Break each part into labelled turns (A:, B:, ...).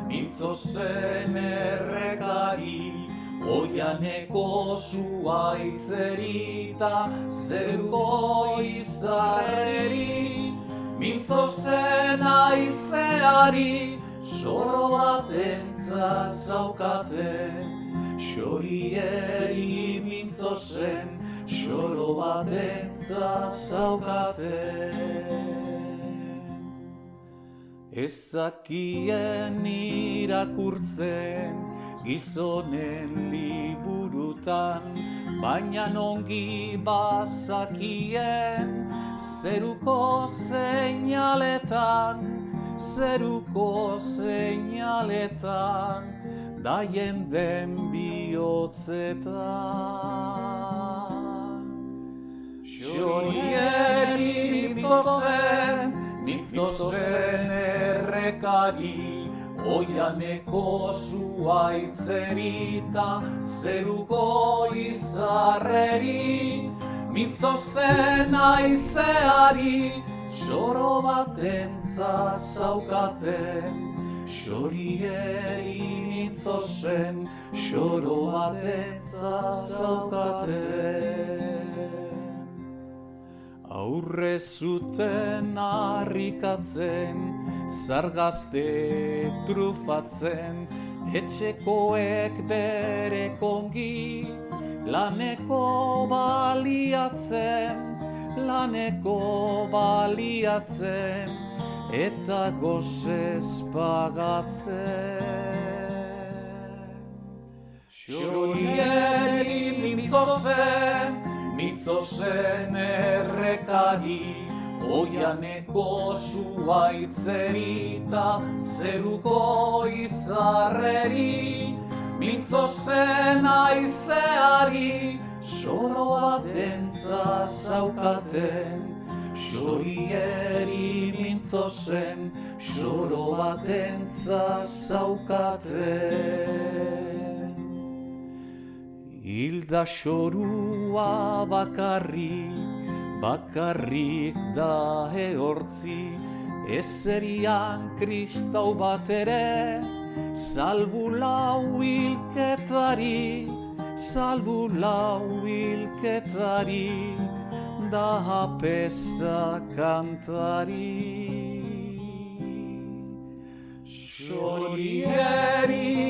A: mintzozen errekari, oianeko zuaitzerita zeruko izarreri, mintzozen aizeari, soro batentza zaukate, xorieri mintzozen, soro batentza zaukate. Ezakien irakurtzen gizonen liburutan, baina ongi bazakien zeruko seinaletan, daien den bihotzetan. Xorieri mintzozen errekari, oianeko zuaitzerita zeruko izarreri, mintzozen aizeari, soro batentza zaukaten, xorieri mintzozen, soro batentza zaukaten. Aurre zuten harrikatzen, zargaztek trufatzen, etxekoek berekongi, laneko baliatzen, eta gozez pagatzen. Xorieri mintzozen errekari, oianeko zuaitzerita zeruko izarreri, mintzozen aizeari, soro batentza zaukaten, xorieri mintzozen, soro batentza zaukaten. Hilda xorua bakarrik da ehortzi, ezerian kristau bat ere, salbu lau hilketari, da apesa kantari. Xorieri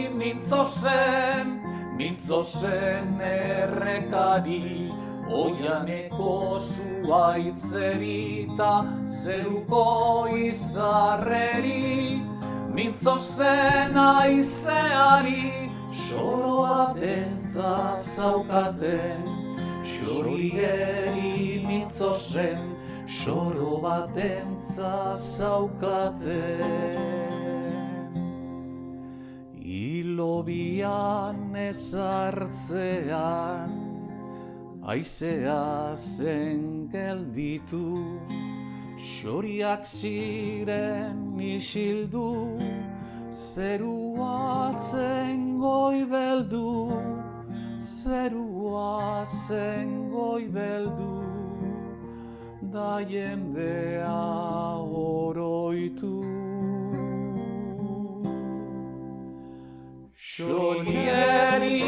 A: mintzozen errekari, oianeko zuaitzerita zeruko izarreri, mintzozen aizeari, soro batentza zaukaten, xorieri mintzozen, soro batentza zaukaten. Hilobian ezartzean, aizea zen gelditu, xoriak ziren isildu, zerua zen goibeldu, da jendea oroitu. Xorieri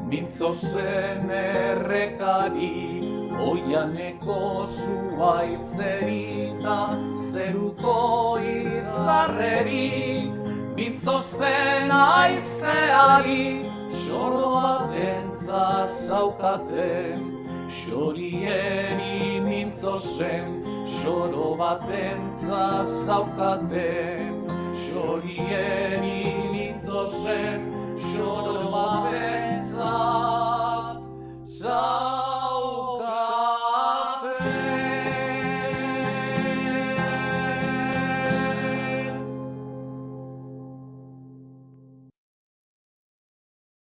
A: mintzozen errekari, oianeko zuaitzerita zeruko izarreri, mintzozen aizeari, soro batentza zaukaten, xorieri mintzozen, soro batentza zaukaten, xorieri mintzozen, soro batentza zaukaten.